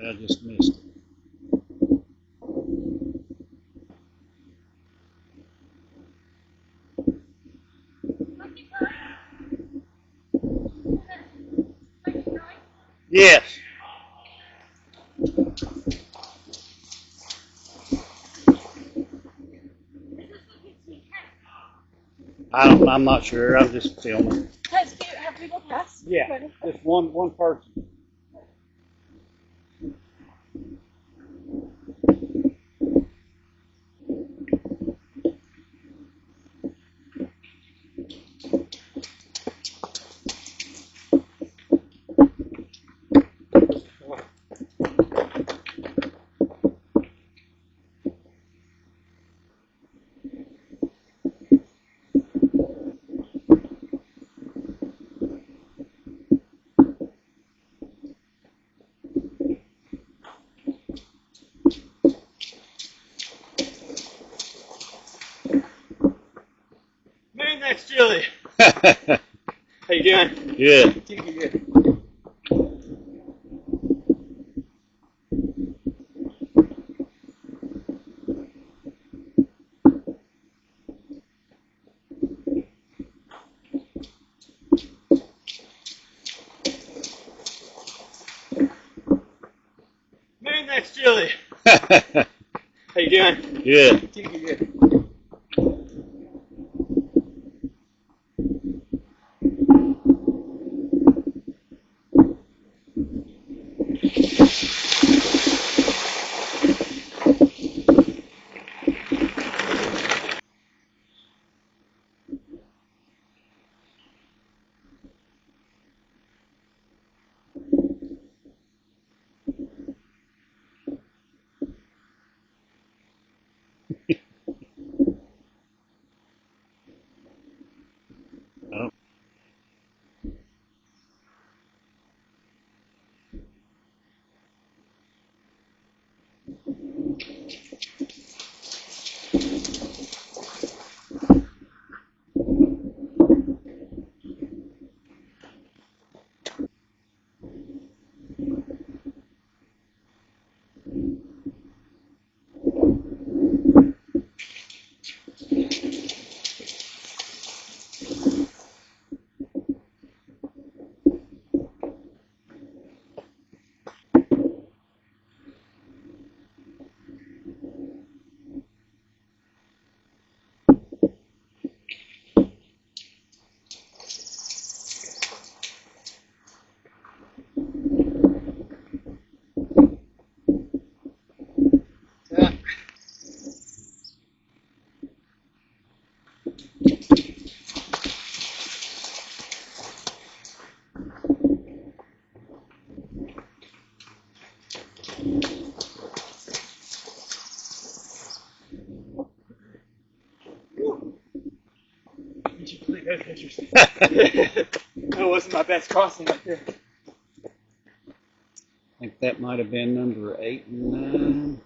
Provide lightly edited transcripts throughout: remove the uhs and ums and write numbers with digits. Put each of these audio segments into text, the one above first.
I just missed it. Yes. I'm not sure. I'm just filming. Have people passed? Yeah, just one person. Man, that's chilly. How you doing? Good. Good. Man, that's chilly. How you doing? Good. Good. Oh. Did you believe those pictures? That wasn't my best crossing up here. I think that might have been number 8 and 9.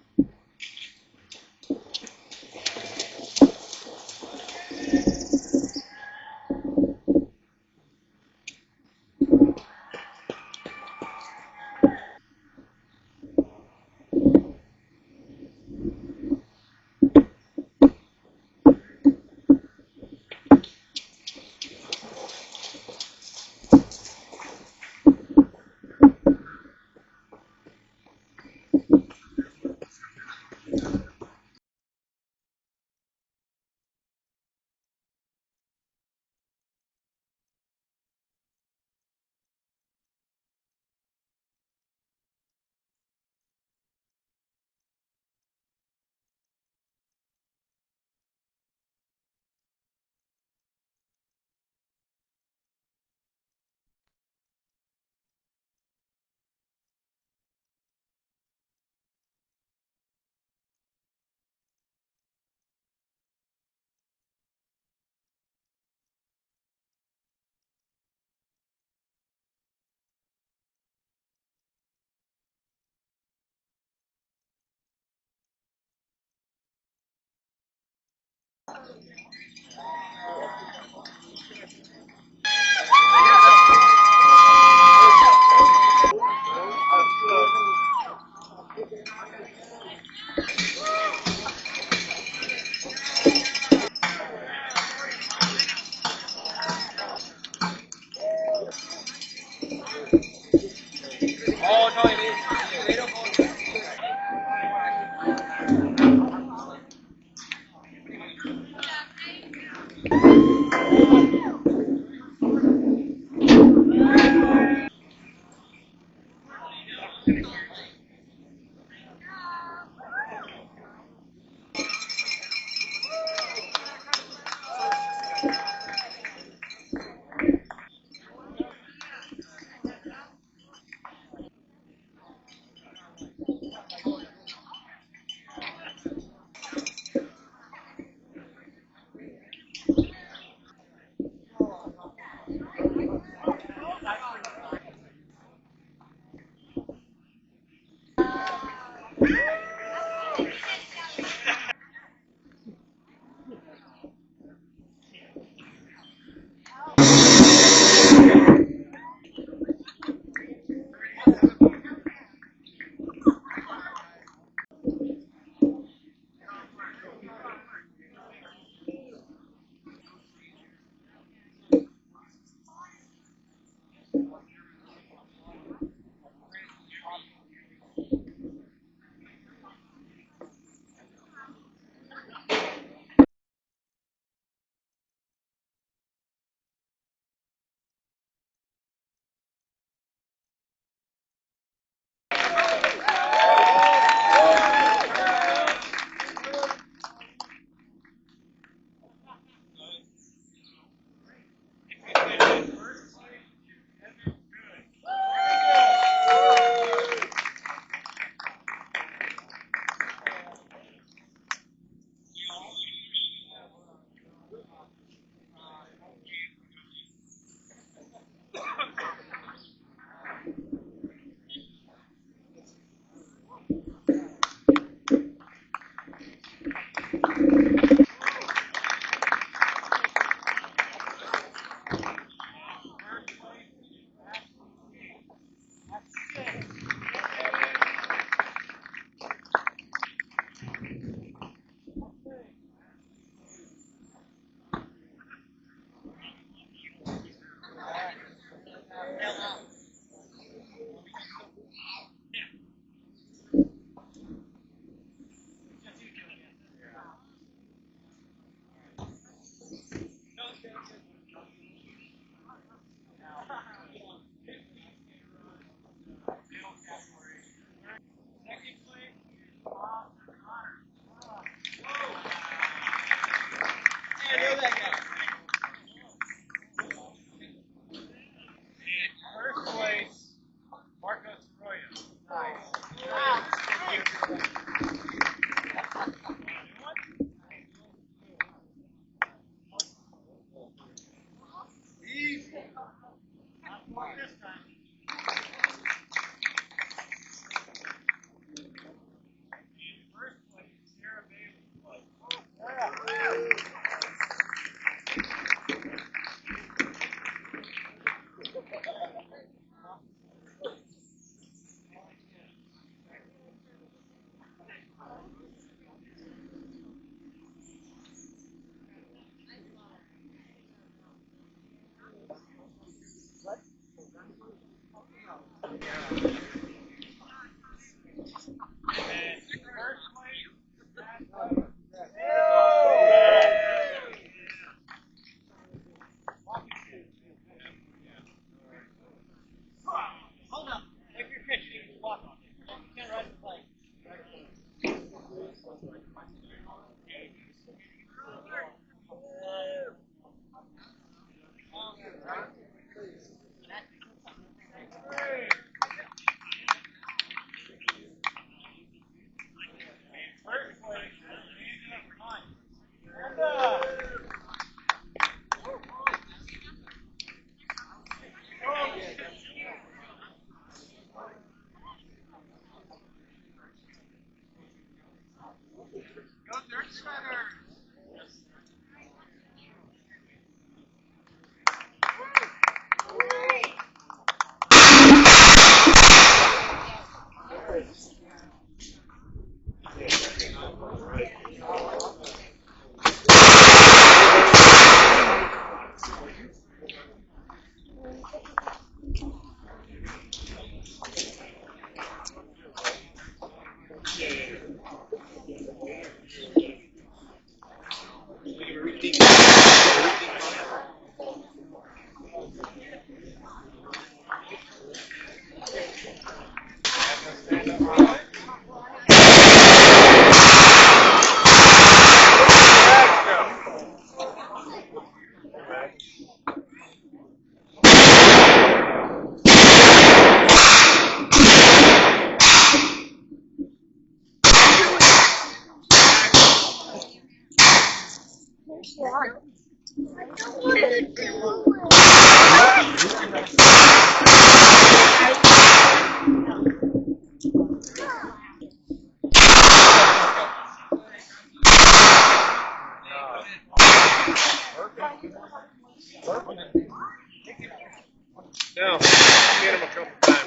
No, I've hit him a couple times.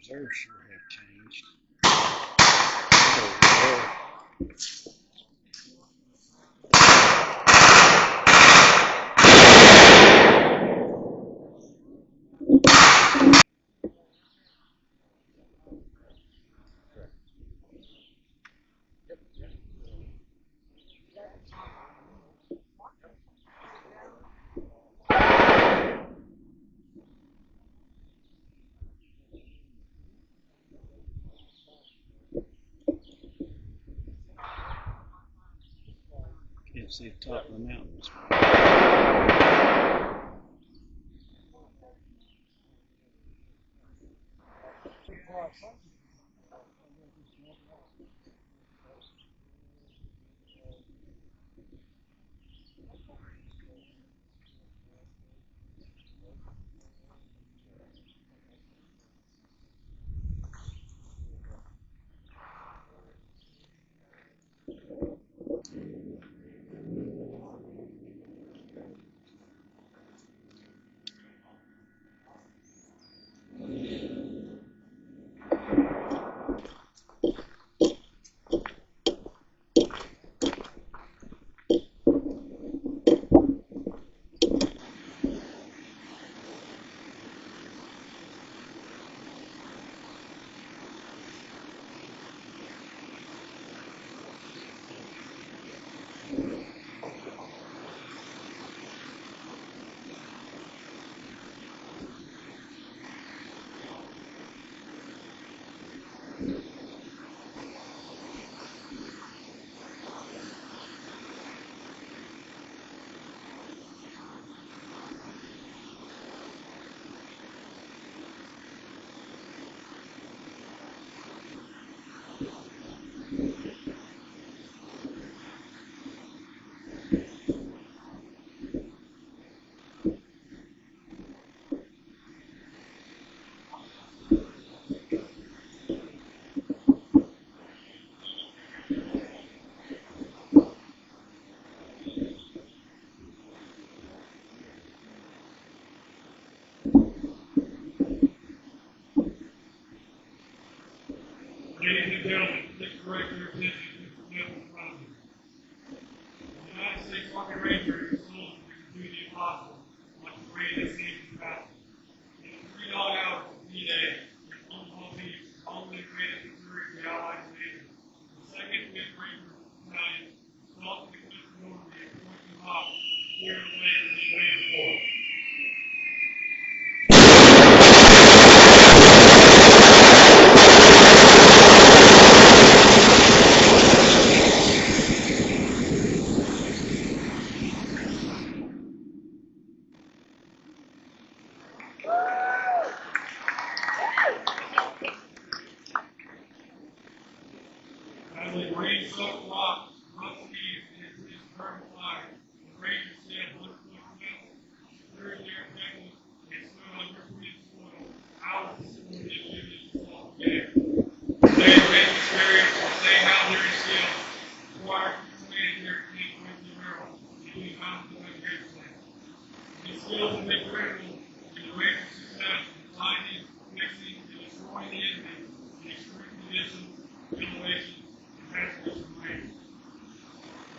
The reserves sure have changed. Can't see the top of the mountains. Ladies and gentlemen, please direct your attention to the step in front of you. The United States Army Ranger is soldiers who do the impossible, like the way they seem to battle. In the 3 dog hours of D-Day, the Oklahoma Beach only created victory for the Allied nation. The 2nd Fifth Ranger Battalion assaulted the country Normandy at Point Rock, cleared the way for the advance force. starting fire. The ranger said, "Look, through their technique, and stood on your feet soil. Out of the school, the Egyptians fought again. They ran the chariots, and they how their shields. Fire commanded their king with the arrow, and he mounted the great land. The skills of the critical, and the rangers success in finding, fixing, and destroying the enemy, in extreme conditions, ventilation, and passages from rain.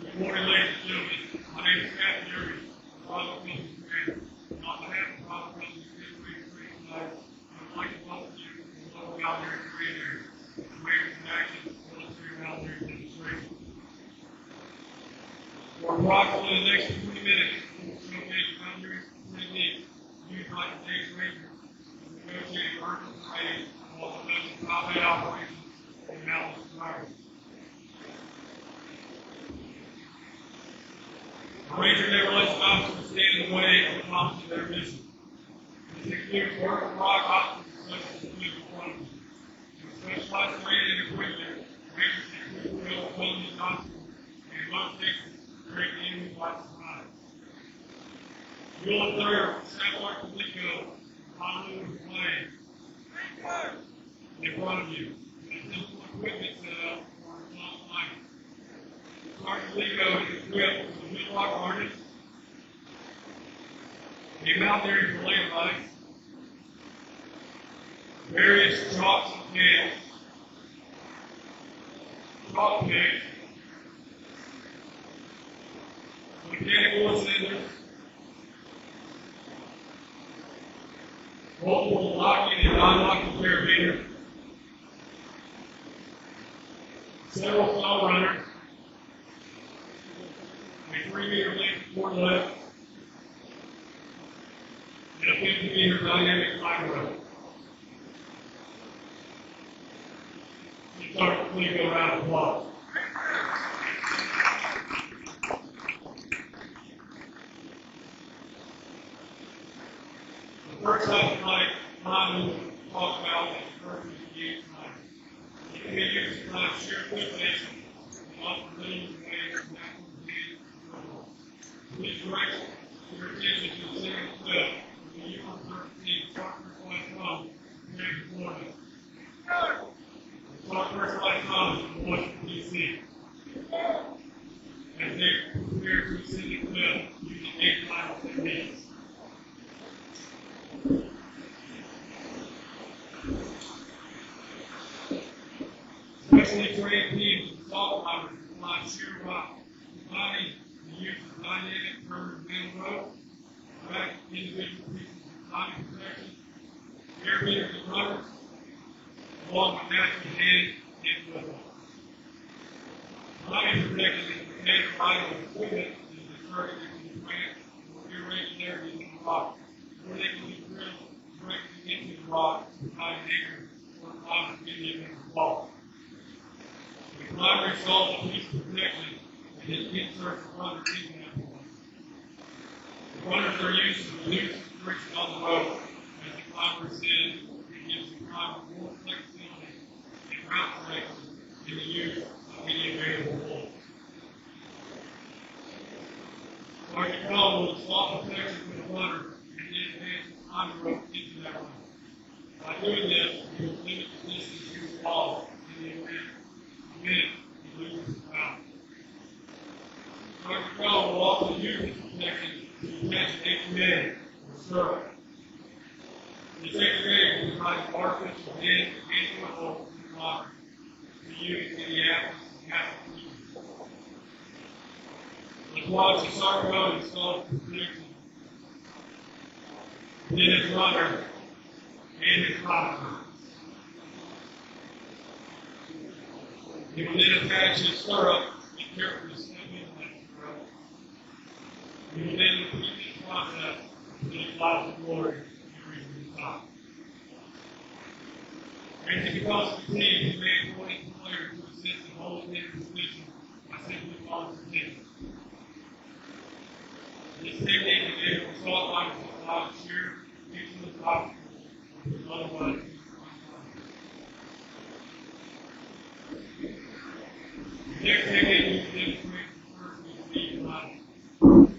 Good morning, ladies and gentlemen. My name is Captain Irving, Father Company's Commander. And on behalf of Father Company's Commander tonight, I would like to welcome you to the local military training area, the Rangers in Action Military Military Demonstration. For approximately the next 20 minutes, we will showcase military techniques used by today's Rangers in negotiating vertical terrain while conducting combat operations in mountainous environments. The Ranger never lets an obstacle stand in the way of accomplishing their mission. This includes vertical rock obstacles such as the cliff in front of them. With specialized training and equipment, Rangers can quickly overcome these obstacles and in most cases create the enemy's life survive. You'll observe Satellite Palico Honolulu plane in front of you with a simple equipment set up for response flight. Sergeant Lico is equipped with a wheellock harness, a mountaineering belay device, various chalks and pans, chalk picks, mechanical ascenders, multiple locking and non-locking carabiners, several saw runners, a 3-meter length cord lift, and a 50-meter dynamic climb rope. You start to please go around the block. The first time tonight, Tom will talk about is the person who used tonight. It can be used to climb sheer cliff faces and offer millions of ways of natural disease and trouble. Please direct your attention to the second cliff of the U-113 Shark-First-Light here in Florida. The Shark-First-Light is in Washington, D.C. As they prepare to ascend the cliff using 8 final techniques. Specially trained teams of salt climbers can climb sheer rock, combining the use of dynamic permanent metal rope, track individual pieces of climbing protection, carabiners and runners, along with natural hand and foot. Climbing protection is contained vital equipment that is inserted into the branch or irregularities in the rock, where they can be drilled directly into the rock to provide anchor or climbers in the event of fall. The climber installs a piece of protection and then inserts the runner into that point. The runners are used to reduce the friction on the rope as the climber ascends and gives the climber more flexibility and route selection in the use of any available holds. Sergeant Cole will install protection for the runner and then advance the climber rope into that runner. By doing this, he will limit the distance he will fall in the event he loses the power. Sergeant Cole will also use this protection to attach an HMA or stirrup. This HMA will provide artificial hand and foothold to the climber to use in the absence of hazard. Let's watch the Sergeant Cole install the protection. Then his runner and his climber. He will then attach his stirrup and carefully step into that stirrup. He will then repeat this process until he flies to glory and reaches the top. As he becomes fatigued, he may appoint a player to assist in holding his position by simply calling for attention. This technique enables assault fighters to allow sheer, useless obstacles which would otherwise be the next technique we demonstrate is the first speed line. Please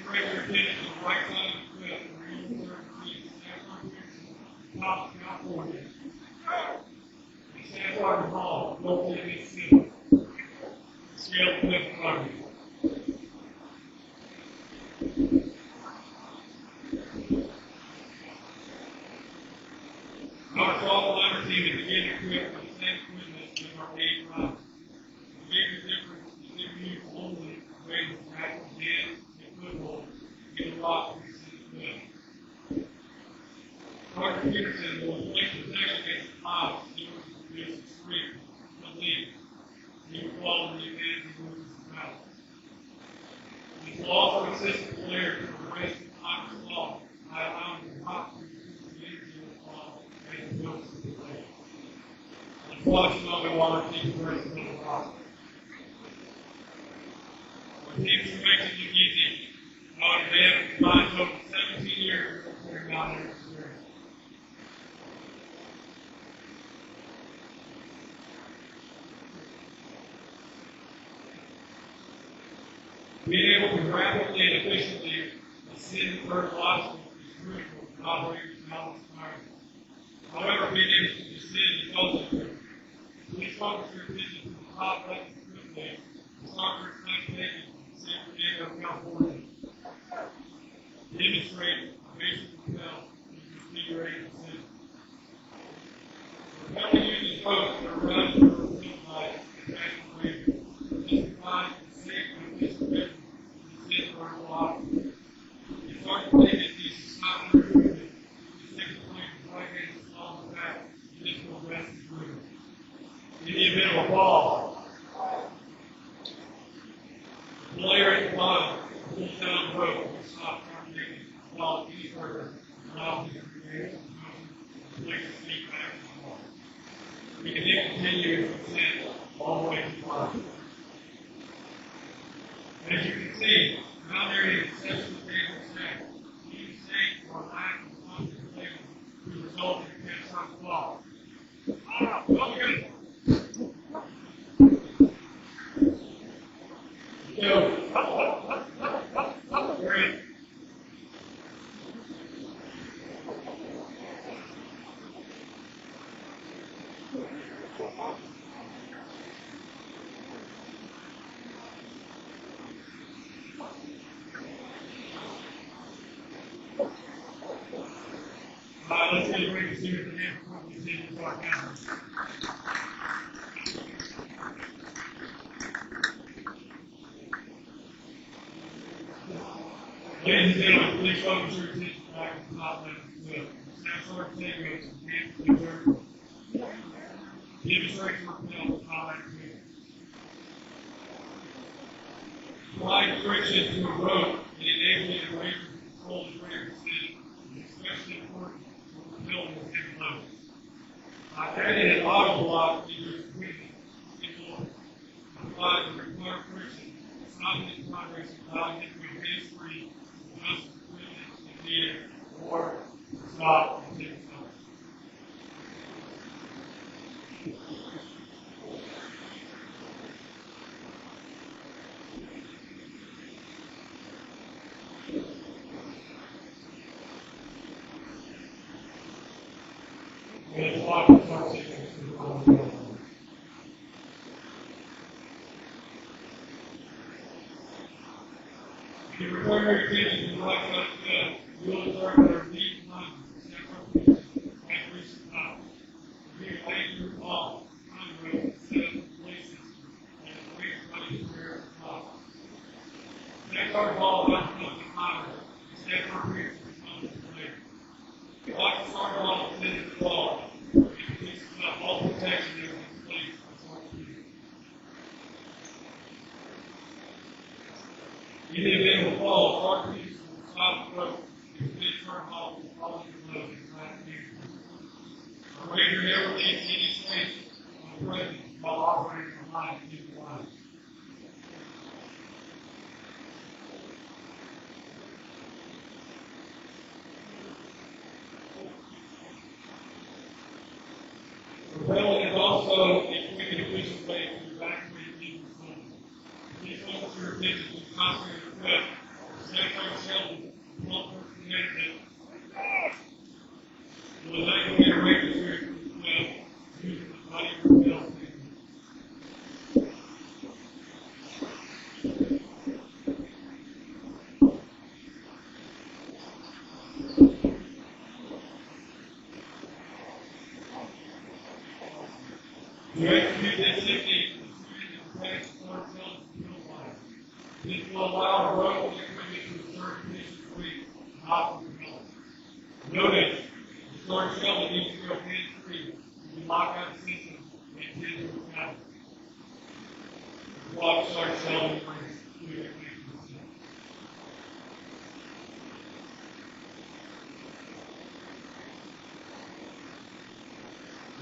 direct your attention to the right side of the cliff where you will observe the Sandbar Picture, top of California. The Sandbar Hall, located in the city. Scale cliff photography. Our fall climber team is again equipped with the same equipment as our main run. The major difference is that we use only ways of practice hands and foothold to get a rock to the cliff. Dr. Peterson will inflict protection against the clouds in order to produce a streak of leaf. He will follow the advantage of the balance. This will also assist the player to erase the time of fall by allowing the rock to produce the energy of the fall as it goes to the lake. Unfortunately, while our team works with the rock. Our team's selection is easy. However, they have combined over 17 years of clearing out their experience. Being able to rapidly and efficiently ascend vertical obstacles is crucial for operators and balance environments. However, being able to descend is also critical. Please focus your attention to the top right of the cliff face, the soccer site taken in San Diego, California. Demonstrate a basic rappel and configuration descent. Rappelling uses ropes that are around the repel by attachment waves. This provides a safe and efficient method to descend vertical obstacles. It's articulated in these smaller movements. The second plane is right hand along the back, and this will rest the movement. In the event of a fall, the player at the bottom pulls down the rope and stops terminating while any further, allowing him to create some motion and place his feet back in the water. We can then continue to descend all the way to the bottom. As you can see, the boundary is exceptionally stable stack. Any mistake or lack of constant stability could result in a catastrophic fall. Oh my goodness! Great. Let's get ready to see what the hand before we continue to our camera. Ladies and gentlemen, please focus your attention back to the top left of the cliff. Snap take notes and hands to the vertical. Demonstrate your rappel to top right cliff. Applying friction to a rope and enabling a racer to control the greater decision is especially important for propelling with heavy loads. By adding an auto block to your equipment, it will provide the required friction, stopping its progress and allowing it to advance free, adjust the equipment if needed, or stop and take stop. And block the start sequence to the bottom. If you return your attention to the right side of the cliff, you'll observe that our deep lunges step up and recent top. We have laid through all time rows set up in places and the weight running square at the top. Next, our ball out from the higher, step our rear to the player. Watch the start ball to the ball. It up all protection there in place before the field. In the event of a fall, start pieces will stop the rope and finish turn off with falling below and flat feet. A ranger never leaves any space on the present while operating behind the line. Rappelling is also a quick and efficient way to evacuate people from. Please focus your attention to constantly cut. Snake like shelter, one person connected. So the night we get ready to hear from the using the body reptile technique. To execute this technique, the student is practice ourselves in real life. This will allow growth and equipment to a certain distance away from optimal health. Notice, the start shell needs to go hands-free. You lock out the system and tend to recover. Block start shell and brings fluid connection to the system.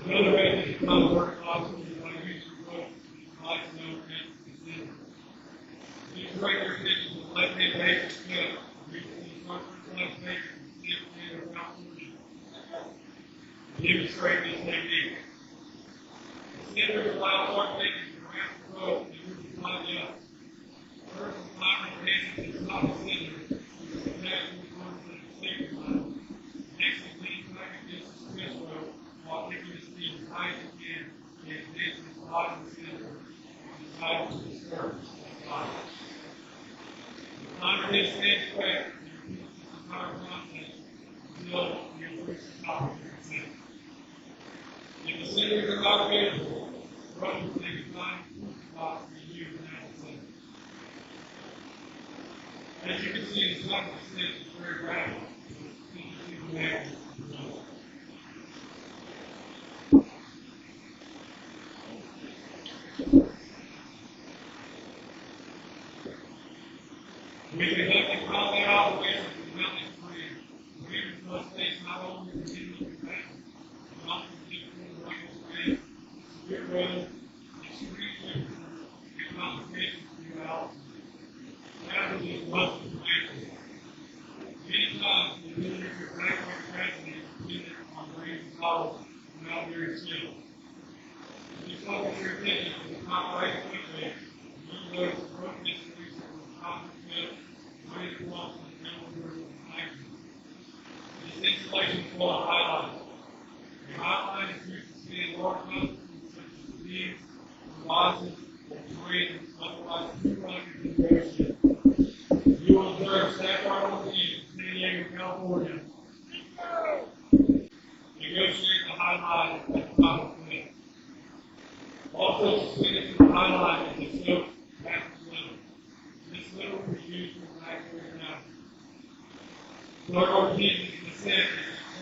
Another way to become work possible is by using rope and lights known as the center. Please direct your attention to the left-hand base of the foot. Reach the circumference left base and see if they are about 40. Demonstrate this technique. The center allows our thinking to wrap the rope and move the body up. First, the climber takes the top of the center, which is attached to the corner of the safety line. Next, he leans back against the twist rope while keeping his feet as high as he can and advancing his body to the center on the side of the skirt of the body. The climber then stands erect and repeats this entire process until he approaches the top of the center. If the center is not available, the rope will take time to box to be used in that center. As you can see, the top of the center is very rapid. So it's easy to manage. We can help you combat operations with mounting frame. Freedom must face not only the continuous capacity, but also the difficult range frame, severe weather, extreme temperatures, and complications throughout. Rapidly must be granted. Many times, the ability to evacuate capacity is dependent on the range of power without very skill. If you focus your attention to the top right foot base, you notice the broken distribution from the top of the foot, right across the middle of the action. This installation is called a highlight. A highlight is used to scan large obstacles such as leaves, crevasses, or terrain otherwise too rugged to negotiate. You will observe Sapphire on the East, San Diego, California. Negotiate the highlight at the top of the foot. Also suspended to the highlight is a soaked passive litter. This litter will be used to evacuate an acid. Thermal heat in the descent is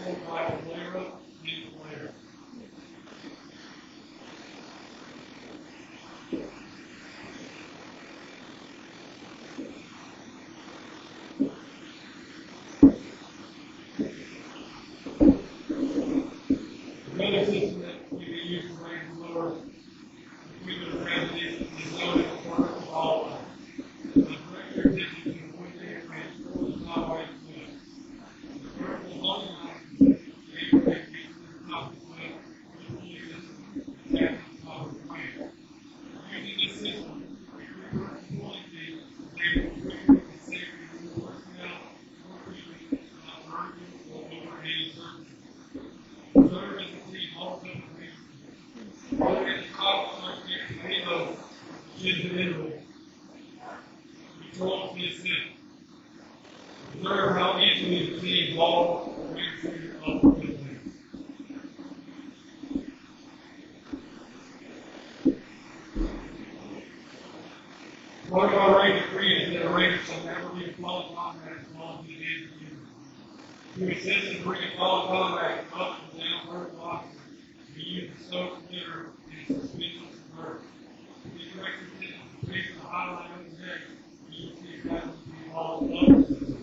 controlled by the layer up and the layer. Another system that we can use to raise the lower between the gravity is known as the vertical ball line. Direct your attention to the point there and towards the top right foot. The vertical ball line is the anchor that keeps the top of the foot with the pulley system attached to the top of the frame. Using this system, the reverse pulling feet is able to quickly and safely move personnel more quickly on vertical or overhanging surfaces. Observe as the team also increases. Look at the top starts getting halo, shins and intervals. Control the ascent. Observe how easily the team walks or moves through up the building. Part of our range of freedom is that a ranger shall never be a fallen comrade as long as he is human. To assist and bring a fallen comrade up and down vertical oxygen, we use the soap litter and suspension converter. If you direct your attention to the face of the highlight of the neck, you will see exactly what we call a level system.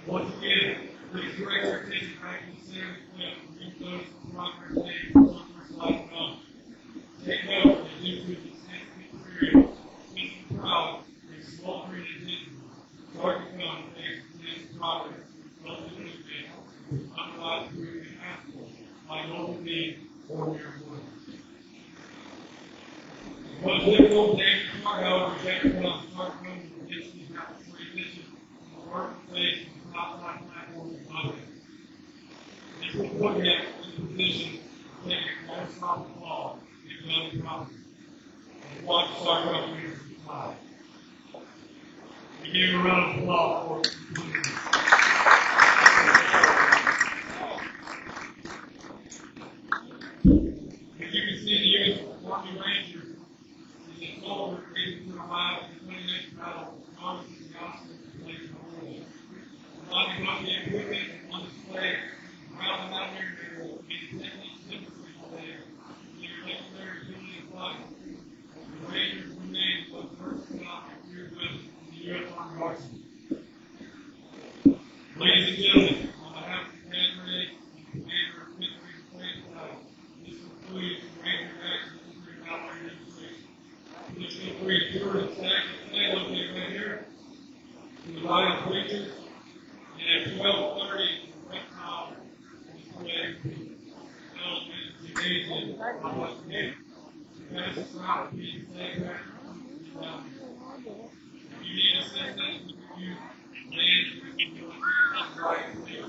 Once again, please direct your attention by local team or your employees. One difficult day to start, however, check on start rooms and conditions have to transition from the workplace to the outside platforms and others. This will put you in a position to take a close off the ball and run the problem. And watch start running here from the side. We give a round of applause for it. As you can see, the U.S. Army Rangers is a soldier ready to arrive in the 28th battle with Congress and the Oscars to play the role. The Army got the equipment on display around the mountaineering area will be the techniques demonstrated today. Their legendary ability to fight. The Rangers remain the first stop of your weapons in the U.S. Army Arsenal. Ladies and gentlemen, on behalf of the Commander and Commander of Victory Franchise, this concludes the Ranger Action History Outline Demonstration. Please feel free to tour the stack of play located right here to the right of the bleachers. And at 12:30, the reptile display development engaged in public game. The best route to be the same back. If you need assistance, you land right here.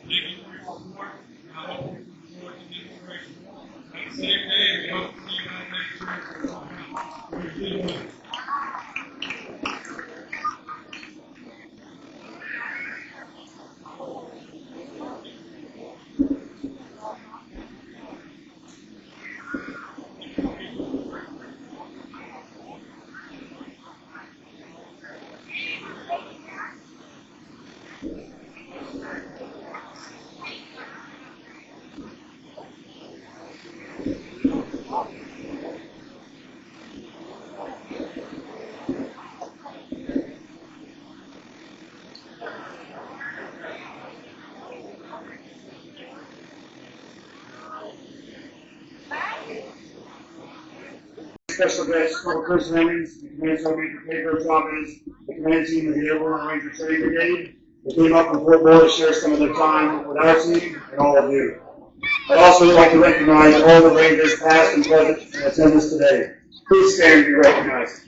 Thank you for your support, and I hope you enjoyed the demonstration. Have a safe day, and we hope to see you guys next year. We're good. Special guest, Colonel Chris Hemmings, the Command Sergeant Major Pedro Chavez, the command team of the Airborne Ranger Training Brigade. They came up from Fort Moore to share some of their time with our team and all of you. I'd also like to recognize all the Rangers past and present in attendance today. Please stand and be recognized.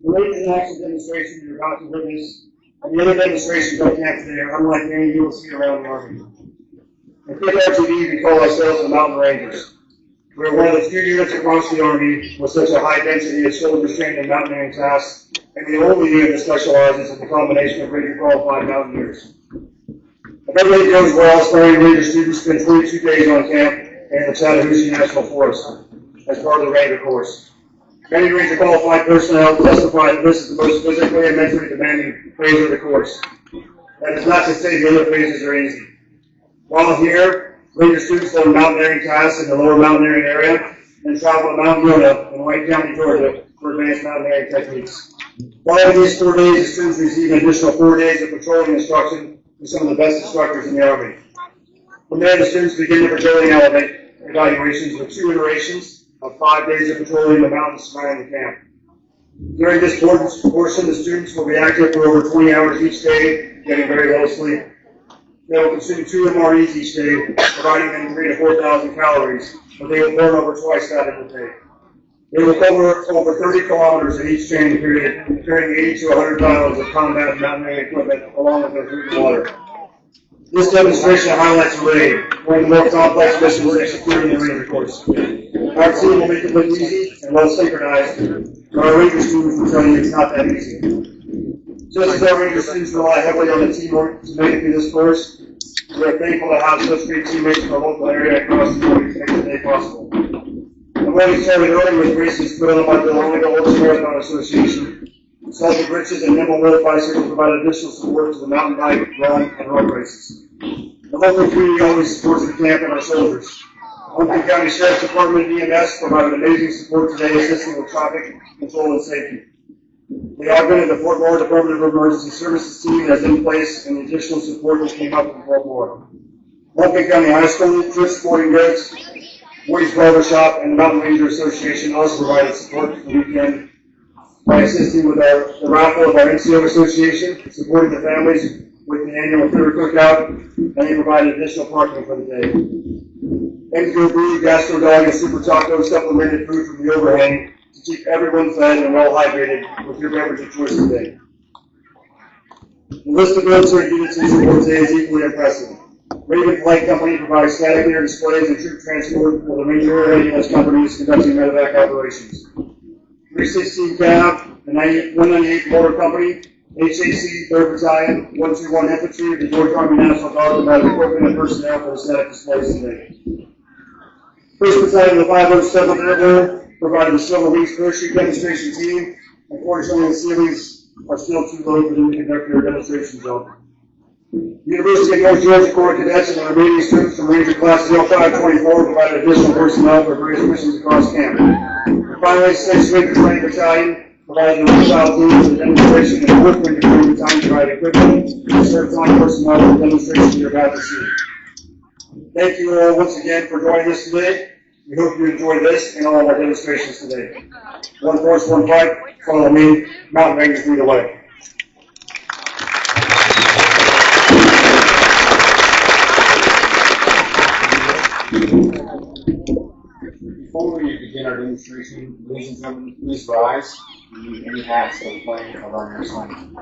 The Rangers action demonstration you're about to witness and the other demonstrations I can today are unlike any you will see around the Army. At RTD, we call ourselves the Mountain Rangers. We are one of the few units across the Army with such a high density of soldiers trained in mountaineering tasks, and the only unit that specializes in the combination of Ranger qualified mountaineers. If everything goes well, aspiring Ranger students spend 42 days on camp in the Chattahoochee National Forest as part of the Ranger course. Many Ranger qualified personnel testify that this is the most physically and mentally demanding phase of the course. That is not to say the other phases are easy. While here, Ranger students learn mountaineering tasks in the lower mountaineering area and travel to Mount Yona in White County, Georgia for advanced mountaineering techniques. Following these 4 days, the students receive an additional 4 days of patrolling instruction from some of the best instructors in the Army. From there, the students begin their patrolling evaluations with 2 iterations of 5 days of patrolling the mountains surrounding the camp. During this portion, the students will be active for over 20 hours each day, getting very little sleep. They will consume 2 MREs each day, providing them 3,000 to 4,000 calories, but they will burn over twice that in a day. They will cover over 30 kilometers in each training period, carrying 80 to 100 pounds of combat mountaineering equipment along with their food and water. This demonstration highlights RAID, one of the more complex missions executed in the Ranger course. Our team will make it look easy and well synchronized, but our Ranger students will tell you it's not that easy. Just as our Ranger students rely heavily on the teamwork to make it through this course, we are thankful to have such great teammates from the local area across the country to make the day possible. The morning started early with races put on by the Illinois Horse Marathon Association. Celtic Riches and Nimble Wolf Bicycle provide additional support to the mountain bike, run, and road races. The local community always supports the camp and our soldiers. Lincoln County Sheriff's Department and EMS provided amazing support today, assisting with traffic control and safety. The augmented the Fort Moore Department of Emergency Services team has in place and the additional support that came up from Fort Moore. Lincoln County High School, Chris Sporting Goods, Woody's Barber Shop, and the Mountain Ranger Association also provided support for the weekend by assisting with the raffle of our NCO Association, supporting the families with the annual food cookout, and they provided additional parking for the day. Indigo Brew, Gastro Dog, and Super Taco supplemented food from the overhang to keep everyone fed and well hydrated with your beverage of choice today. The list of military units in support today is equally impressive. Raven Flight Company provides static air displays and troop transport, while the Ranger Air Ambulance Company is conducting medevac operations. 316 Cav, the 198 Motor Company, HAC, 3rd Battalion, 121 Infantry, the Georgia Army National Guard provide equipment and personnel for the static displays today. 1st Battalion of the 507th Airborne provided the Silver Wings parachute demonstration team. Unfortunately, the ceilings are still too low for them to conduct their demonstration zone. University of North Georgia Corps Cadets and the remaining students from Ranger Class 0524 provided additional personnel for various missions across camp. And finally, 6th Ranger Training Battalion provided the reptile team for the demonstration, and 4th Ranger Training Battalion provided equipment and certified personnel for the demonstration you're about to see. Thank you all once again for joining us today. We hope you enjoyed this and all of our demonstrations today. One force, one fight. Follow me. Mountain Rangers lead the way. Before we begin our demonstration, ladies and gentlemen, please rise. We need any hats that are playing of our next line.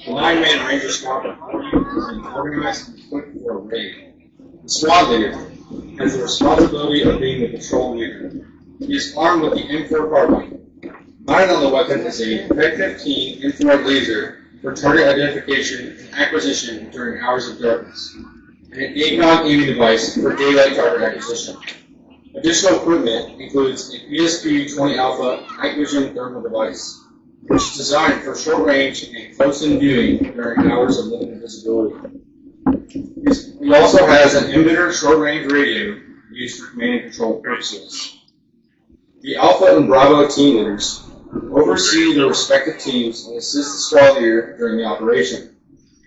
The 9-man Ranger Squad is organized and equipped for a raid. The squad leader has the responsibility of being the patrol leader. He is armed with the M4 carbine. Mounted on the weapon is a PEG-15 infrared laser for target identification and acquisition during hours of darkness, and an ACOG aiming device for daylight target acquisition. Additional equipment includes a PSP-20 Alpha night vision thermal device, which is designed for short range and close-in viewing during hours of limited visibility. He also has an emitter short-range radio used for command and control purposes. The Alpha and Bravo team leaders oversee their respective teams and assist the squad leader during the operation,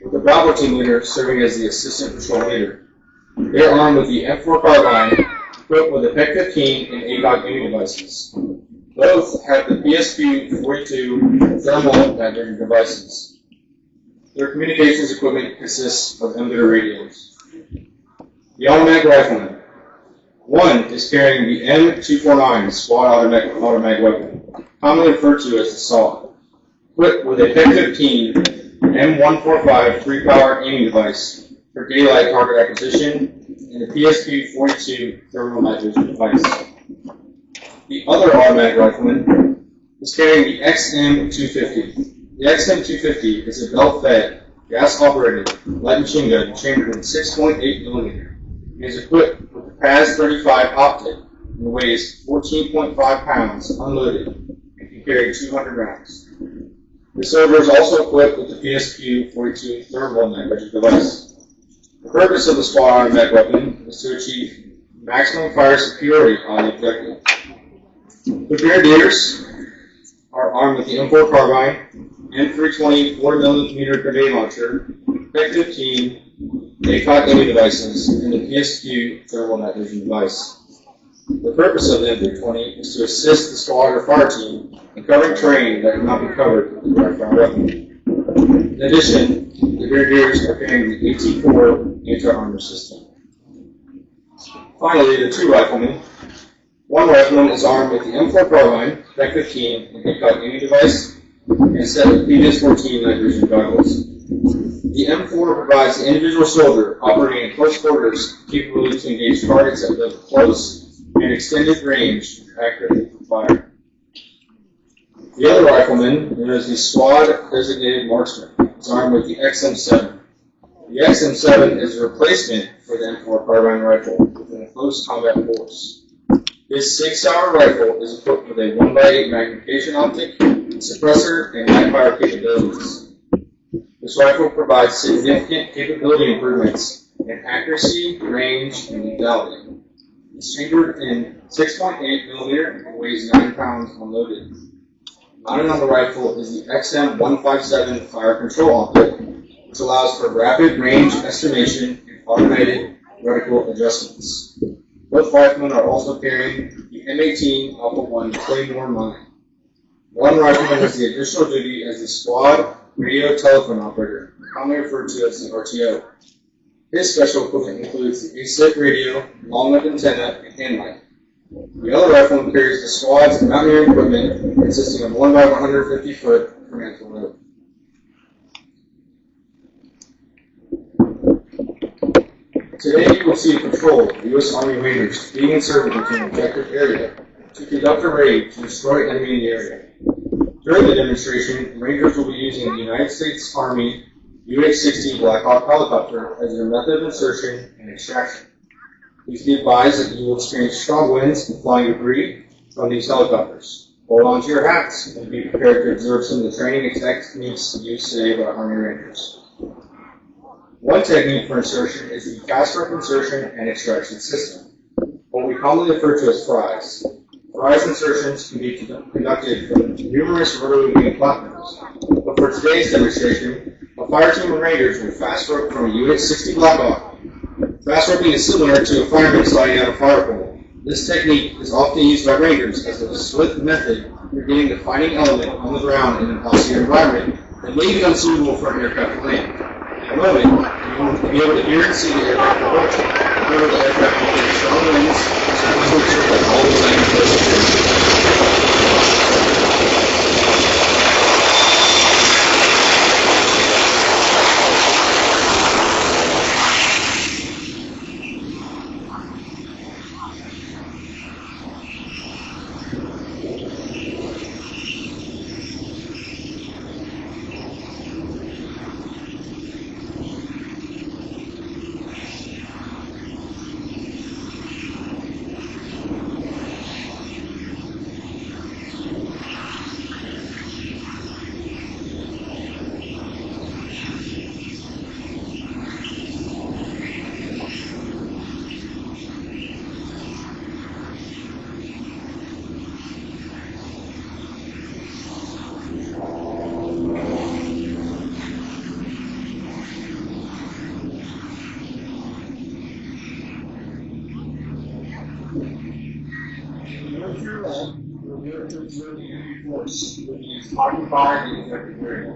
with the Bravo team leader serving as the assistant patrol leader. They are armed with the M4 carbine, equipped with a PEG-15 and ACOG aiming devices. Both have the PSP-42 thermal measuring devices. Their communications equipment consists of emitter radios. The automatic rifleman. One is carrying the M249 squad automatic weapon, commonly referred to as the SAW, equipped with a PEG-15 M145 3-power aiming device for daylight target acquisition and a PSP-42 thermal night vision device. The other automatic rifleman is carrying the XM250. The XM250 is a belt-fed, gas-operated light machine gun chambered in 6.8mm and is equipped with the PAS-35 optic and weighs 14.5 pounds unloaded and can carry 200 rounds. The soldier is also equipped with the PSP-42 thermal night vision device. The purpose of the squad automatic weapon is to achieve maximum fire superiority on the objective. The Grenadiers are armed with the M4 carbine, M320 40mm grenade launcher, P-15, ACOG aiming devices, and the PSQ thermal night vision device. The purpose of the M320 is to assist the squad or fire team in covering terrain that cannot be covered with the direct fire weapon. In addition, the Grenadiers are carrying the AT-4 anti-armor system. Finally, the two riflemen. One rifleman is armed with the M4 carbine, P-15, and ACOG aiming device, and a set of PDS-14 night vision goggles. The M4 provides the individual soldier operating in close quarters capability to engage targets at both close and extended range accurately for fire. The other rifleman, known as the squad designated marksman, is armed with the XM7. The XM7 is a replacement for the M4 carbine rifle within a close combat force. This 6-hour rifle is equipped with a 1x8 magnification optic, suppressor, and night fire capabilities. This rifle provides significant capability improvements in accuracy, range, and lethality. It's chambered in 6.8mm and weighs 9 pounds when loaded. Mounted on the rifle is the XM157 fire control optic, which allows for rapid range estimation and automated reticle adjustments. Both riflemen are also carrying the M18 Alpha 1 Claymore mine. One rifleman has the additional duty as the squad radio telephone operator, commonly referred to as the RTO. His special equipment includes the ASIC radio, long-lived antenna, and hand mic. The other rifleman carries the squad's mountaineering equipment, consisting of 1x150 foot command rope. Today you will see a patrol of U.S. Army Rangers being inserted into an objective area to conduct a raid to destroy enemy in the area. During the demonstration, Rangers will be using the United States Army UH-60 Black Hawk helicopter as their method of insertion and extraction. Please be advised that you will experience strong winds and flying debris from these helicopters. Hold on to your hats and be prepared to observe some of the training and techniques used today by Army Rangers. One technique for insertion is the fast rope insertion and extraction system, what we commonly refer to as fries. Fries insertions can be conducted from numerous rotary wing platforms, but for today's demonstration, a fire team of Rangers will fast rope from a UH-60 Black Hawk. Fast roping is similar to a fireman sliding out a fire pole. This technique is often used by Rangers as a swift method for getting the fighting element on the ground in an austere environment that may be unsuitable for an aircraft to land. In a moment, you will be able to hear and see the aircraft approaching. Remember, the aircraft will face strong winds, so please make sure that all the landing places. Occupying the affected area.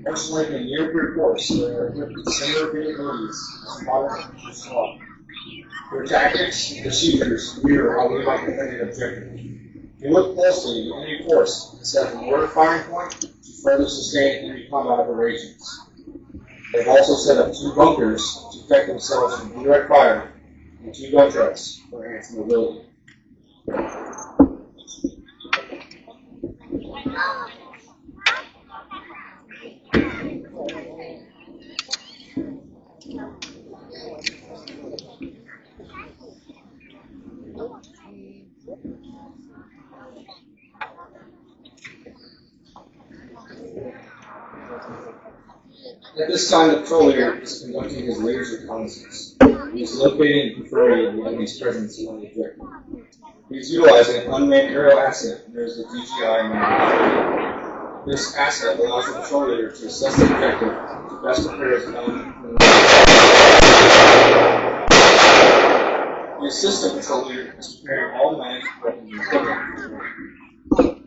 Personally, in near-peer force, there are similar capabilities as modern infantry squad. Their tactics and procedures mirror how we might defend an objective. If you look closely, the enemy force has set up a mortar firing point to further sustain enemy combat operations. They've also set up 2 bunkers to protect themselves from indirect fire and 2 gun trucks for enhanced mobility. At this time, the patrol leader is conducting his latest reconnaissance. He is locating and confirming the enemy's presence on the objective. He is utilizing an unmanned aerial asset known as the DJI Maverick. This asset allows the patrol leader to assess the objective to best prepare his element. The assistant patrol leader is preparing all manned weapons and equipment.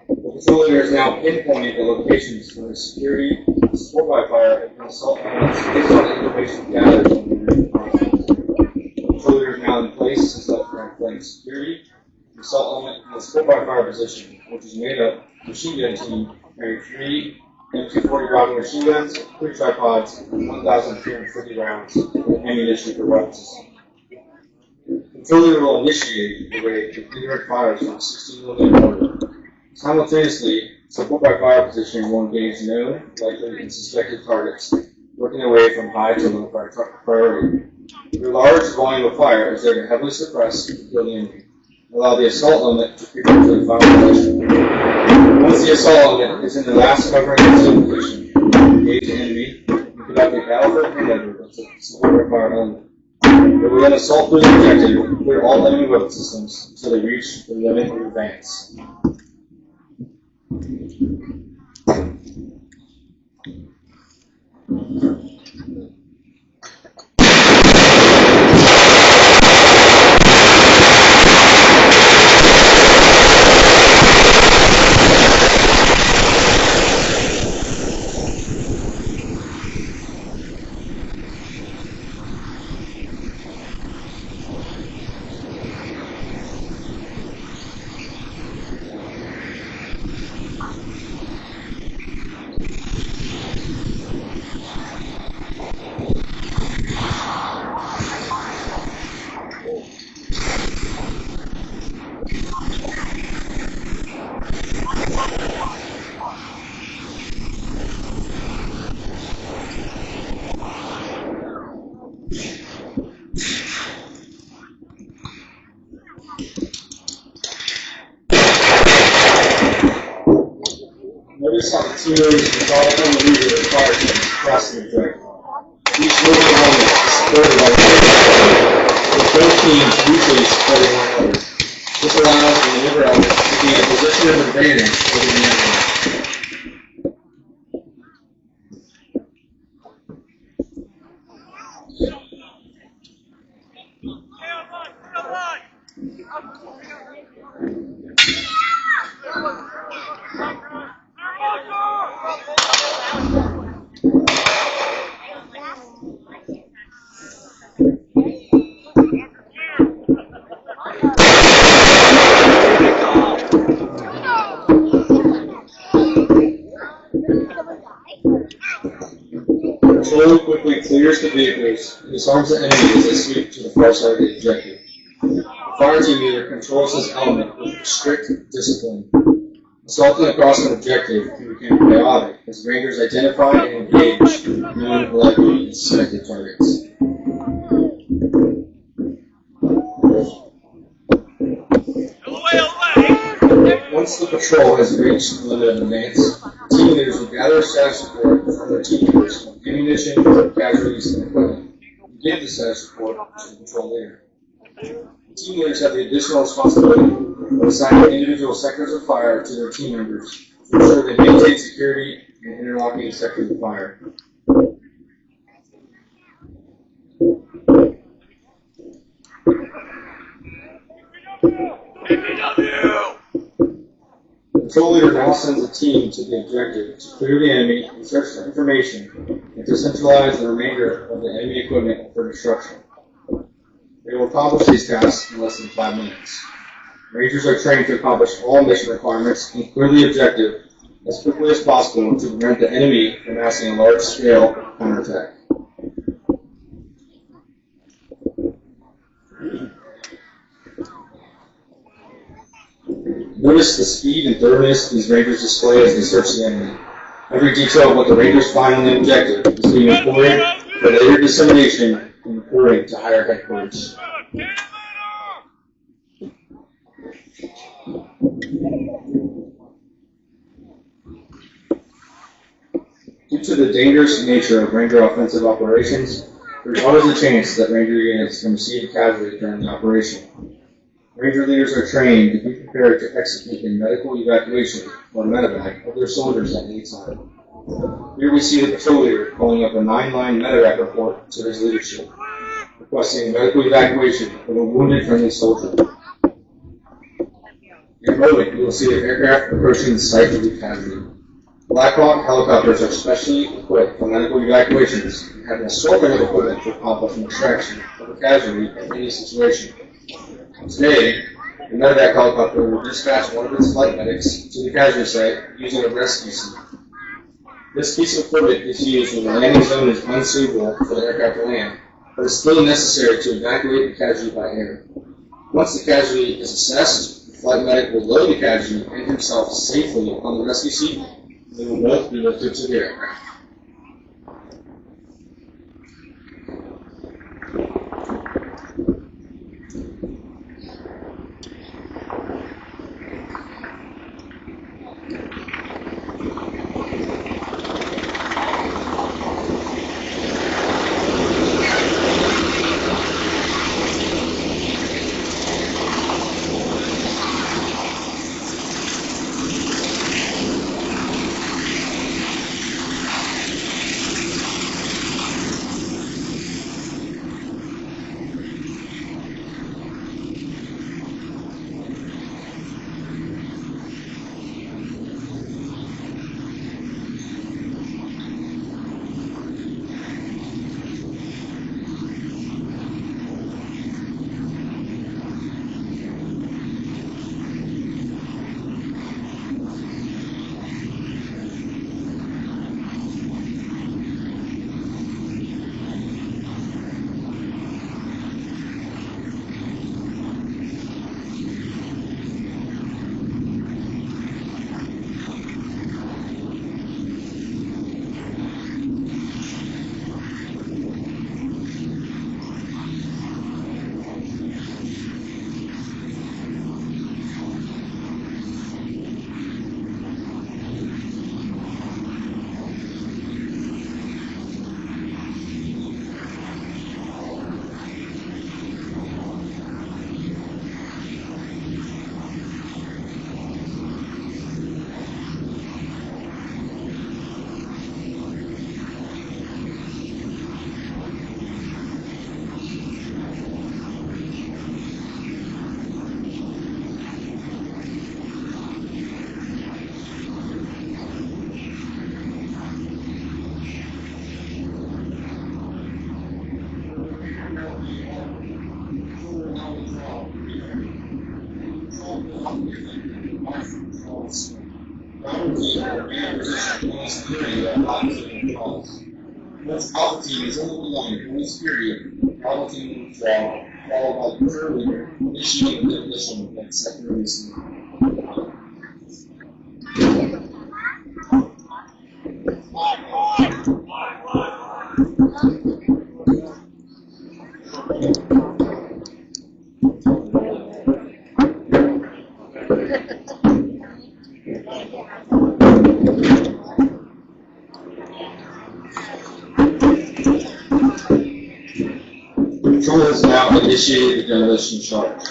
The patrol leader is now pinpointing the locations for his security, support by fire, and assault elements based on the information gathered from the area. The patrol leader is now in place and set for flank security, the assault element, and the support by fire position, which is made up of a machine gun team carrying 3 M240 Bravo machine guns, 3 tripods, and 1,350 rounds of ammunition for weapon system. The patrol leader will initiate the raid with indirect fires from 16mm mortar. Simultaneously, support by fire position will engage known, likely, and suspected targets, working their way from high to low priority. Your large volume of fire is there to heavily suppress and kill the enemy. Allow the assault element to prepare to the final position. Once the assault element is in the last covering concealed position, engage the enemy and conduct a battlefield maneuver with the support by fire element. It will then assault through the objective and clear all enemy weapon systems until they reach the limit of advance. Notice how the team members can follow on the leader of the fire team across the objective. Each moving element is supported by the with both teams mutually supporting one another. This allows the maneuver element to be in a position of advantage over the enemy. Patrol quickly clears the vehicles and disarms the enemy as they sweep to the far side of the objective. The fire team leader controls his element with strict discipline. Assaulting across an objective can become chaotic as rangers identify and engage known, likely, and suspected targets. Once the patrol has reached the limit of advance, team leaders will gather status support from their team members on ammunition, casualties, and equipment, and give the status report to the patrol leader. Team leaders have the additional responsibility of assigning individual sectors of fire to their team members to ensure they maintain security and interlocking sectors of fire. The patrol leader now sends a team to the objective to clear the enemy and search for information and to centralize the remainder of the enemy equipment for destruction. They will accomplish these tasks in less than 5 minutes. Rangers are trained to accomplish all mission requirements and clear the objective as quickly as possible to prevent the enemy from mounting a large-scale counterattack. Notice the speed and thoroughness these Rangers display as they search the enemy. Every detail of what the Rangers find on the objective is being recorded for later dissemination and reporting to higher headquarters. Due to the dangerous nature of Ranger offensive operations, there's always a chance that Ranger units can receive casualties during the operation. Ranger leaders are trained to be prepared to execute a medical evacuation or medevac of their soldiers at any time. Here we see the patrol leader calling up a 9-line medevac report to his leadership, requesting medical evacuation of a wounded friendly soldier. In a moment, you will see the aircraft approaching the site of the casualty. Black Hawk helicopters are specially equipped for medical evacuations and have an assortment of equipment to accomplish an extraction of a casualty in any situation. Today, the medevac helicopter will dispatch one of its flight medics to the casualty site using a rescue seat. This piece of equipment is used when the landing zone is unsuitable for the aircraft to land, but is still necessary to evacuate the casualty by air. Once the casualty is assessed, the flight medic will load the casualty and himself safely on the rescue seat. They will both be lifted to the aircraft. Once Alpha Team is in the line for this period, Alpha Team will draw, followed by the third leader, initiating the demolition of that second release. Patrol has now initiated the demolition charge.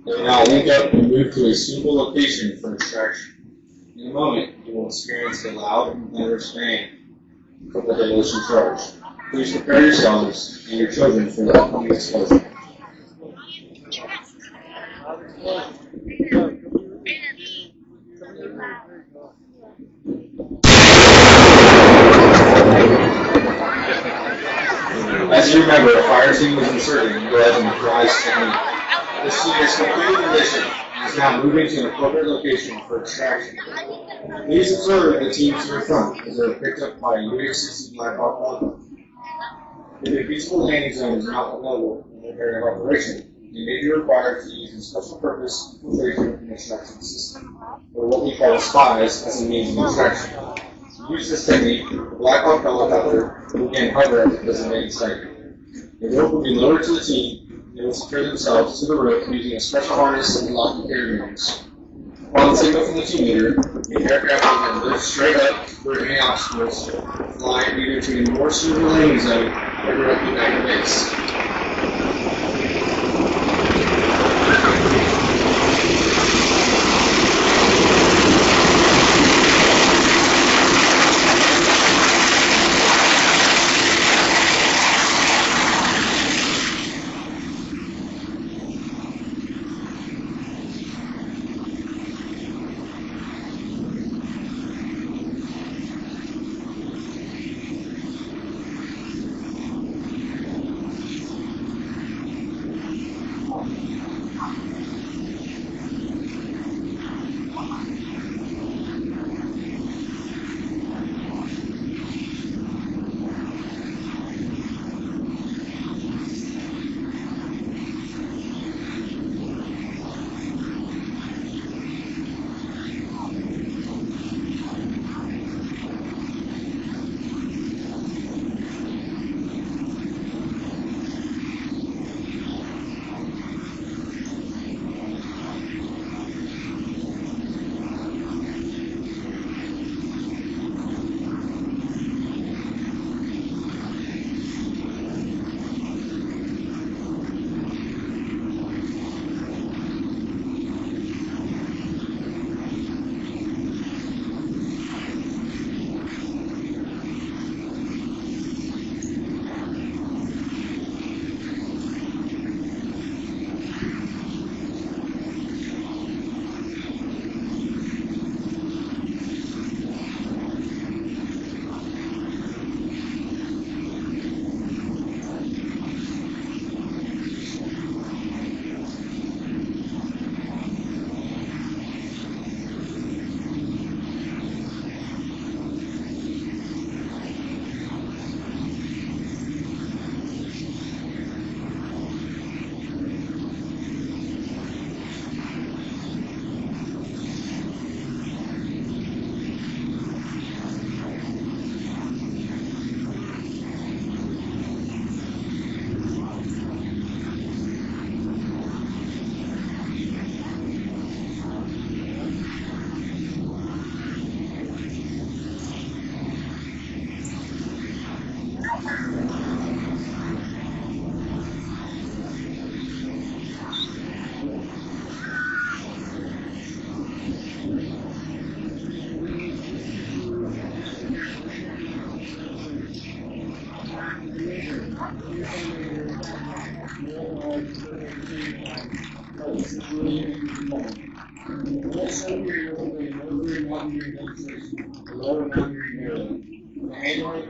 They will now link up and move to a suitable location for extraction. In a moment, you will experience a loud and thunderous bang from the demolition charge. Please prepare yourselves and your children for the upcoming explosion. As you remember, a fire team was inserted and utilizing the dries technique. This team has completed the mission and is now moving to an appropriate location for extraction. Please observe the team to your front as they are picked up by a UH-60 Black Hawk helicopter. If a feasible landing zone is not available in the area of operation, you may be required to use a special purpose infiltration and extraction system, or what we call spies, as a means of extraction. To use this technique, the Black Hawk helicopter will again hover at the designated site. The rope will be lowered to the team, and they will secure themselves to the rope using a special harness and locking carabiners. Upon the signal from the team leader, The aircraft will then lift straight up for any obstacles, fly either to the more suitable landing zone or directly back to base.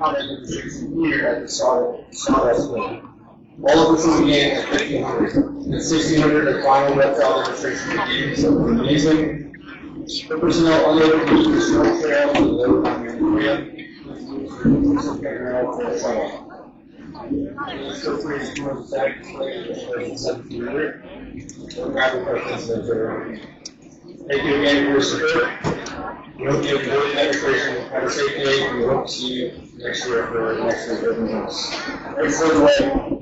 Here at the Sawdust Lake. All of which will begin at 1500. At 1600, the final reptile demonstration begins. Amazing. The personnel unable to use the short trail to the lower continental area. For a shuttle. The scope is more attack display in 1700. Or graphic references that are. Thank you again for your support. We hope you enjoyed the demonstration. Have a safe day, and we hope to see you next year for the next year's open house. Thanks for the way.